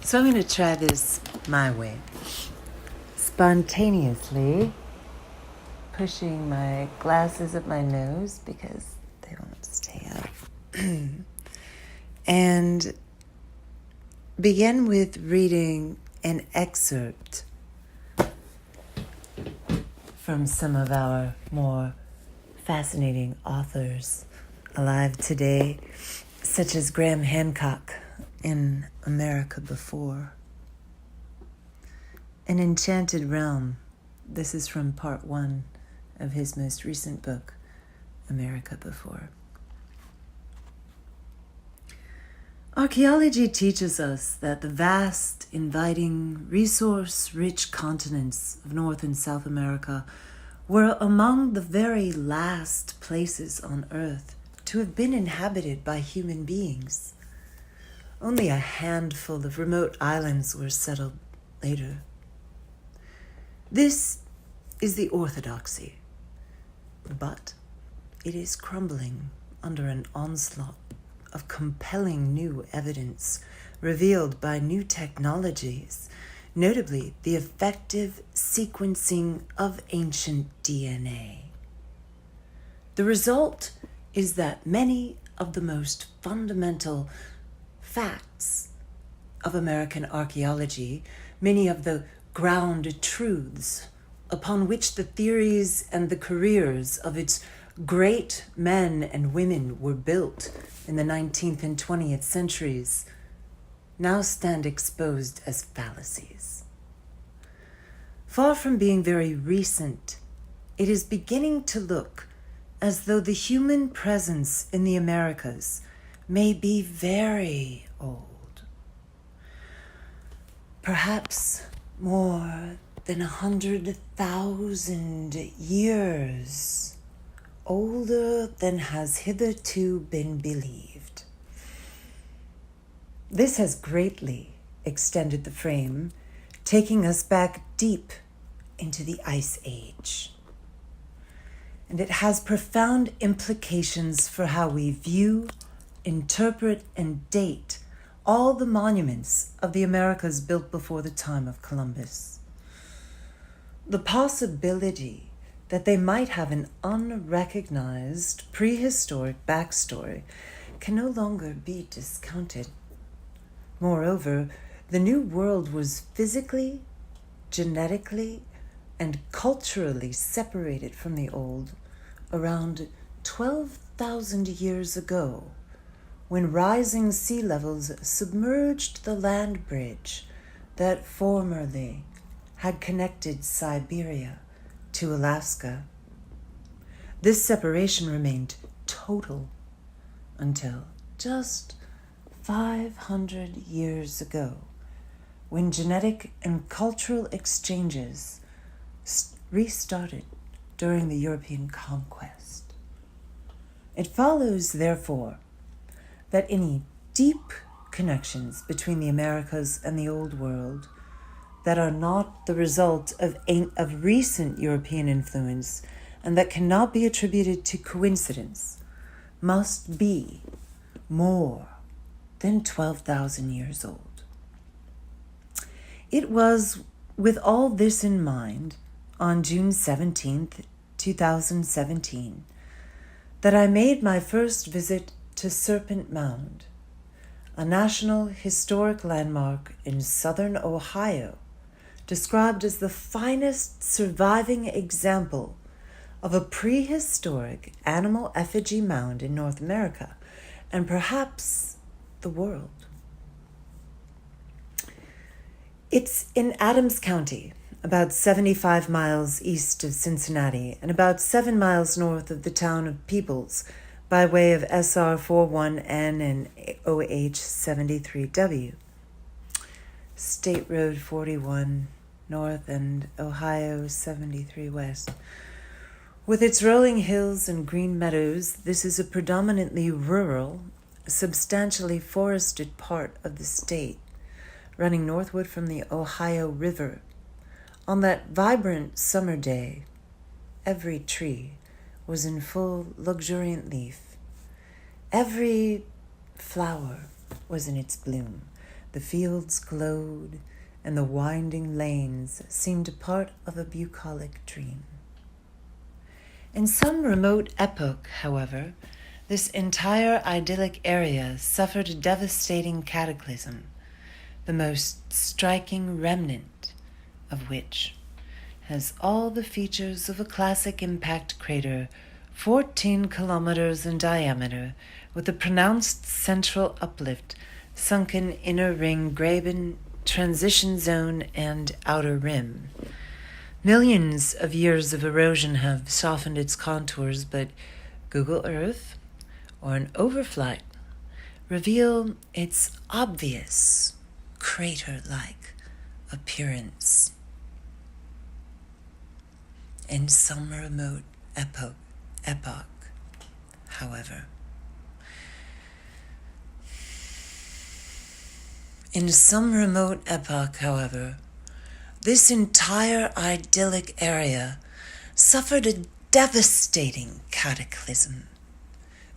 So I'm going to try this my way. Spontaneously pushing my glasses up my nose because they won't stay up. And begin with reading an excerpt from some of our more fascinating authors alive today, such as Graham Hancock in America Before. An Enchanted Realm. This is from part 1 of his most recent book, America Before. Archaeology teaches us that the vast, inviting, resource-rich continents of North and South America were among the very last places on Earth to have been inhabited by human beings. Only a handful of remote islands were settled later. This is the orthodoxy, but it is crumbling under an onslaught of compelling new evidence revealed by new technologies, notably the effective sequencing of ancient DNA. The result is that many of the most fundamental facts of American archaeology, many of the ground truths upon which the theories and the careers of its great men and women were built in the 19th and 20th centuries, now stand exposed as fallacies. Far from being very recent, it is beginning to look as though the human presence in the Americas may be very old. Perhaps more than 100,000 years older than has hitherto been believed. This has greatly extended the frame, taking us back deep into the Ice Age. And it has profound implications for how we view, interpret, and date all the monuments of the Americas built before the time of Columbus. The possibility that they might have an unrecognized prehistoric backstory can no longer be discounted. Moreover, the New World was physically, genetically, and culturally separated from the Old around 12,000 years ago, when rising sea levels submerged the land bridge that formerly had connected Siberia to Alaska. This separation remained total until just 500 years ago, when genetic and cultural exchanges restarted during the European conquest. It follows, therefore, that any deep connections between the Americas and the Old World that are not the result of recent European influence and that cannot be attributed to coincidence must be more than 12,000 years old. It was with all this in mind, on June 17th, 2017, that I made my first visit to Serpent Mound, a National Historic Landmark in southern Ohio, described as the finest surviving example of a prehistoric animal effigy mound in North America, and perhaps the world. It's in Adams County, about 75 miles east of Cincinnati, and about 7 miles north of the town of Peebles, by way of SR 41N and OH 73W. State Road 41 North and Ohio 73 West. With its rolling hills and green meadows, this is a predominantly rural, substantially forested part of the state, running northward from the Ohio River. On that vibrant summer day, every tree was in full luxuriant leaf. Every flower was in its bloom. The fields glowed, and the winding lanes seemed part of a bucolic dream. In some remote epoch, however, this entire idyllic area suffered a devastating cataclysm, the most striking remnant of which has all the features of a classic impact crater 14 kilometers in diameter, with a pronounced central uplift, sunken inner ring graben, transition zone, and outer rim. Millions of years of erosion have softened its contours, but Google Earth or an overflight reveal its obvious crater-like appearance. In some remote epoch, however, this entire idyllic area suffered a devastating cataclysm,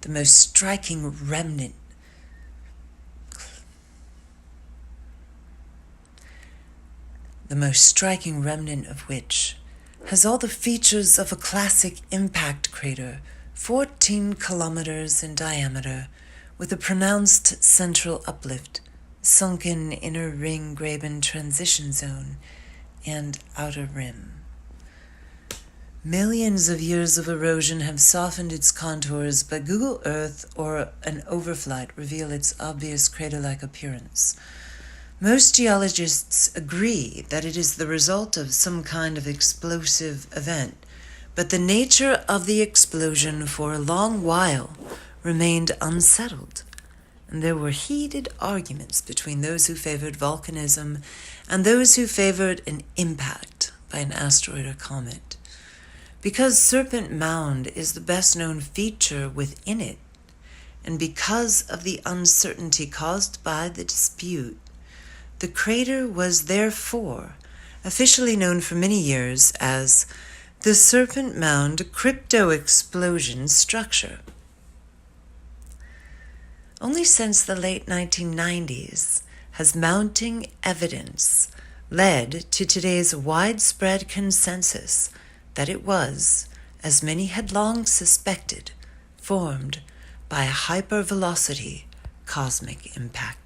the most striking remnant of which has all the features of a classic impact crater 14 kilometers in diameter, with a pronounced central uplift, sunken inner ring graben transition zone, and outer rim. Millions of years of erosion have softened its contours, but Google Earth or an overflight reveal its obvious crater-like appearance. Most geologists agree that it is the result of some kind of explosive event, but the nature of the explosion for a long while remained unsettled, and there were heated arguments between those who favored volcanism and those who favored an impact by an asteroid or comet. Because Serpent Mound is the best-known feature within it, and because of the uncertainty caused by the dispute, the crater was therefore officially known for many years as the Serpent Mound crypto-explosion structure. Only since the late 1990s has mounting evidence led to today's widespread consensus that it was, as many had long suspected, formed by a hypervelocity cosmic impact.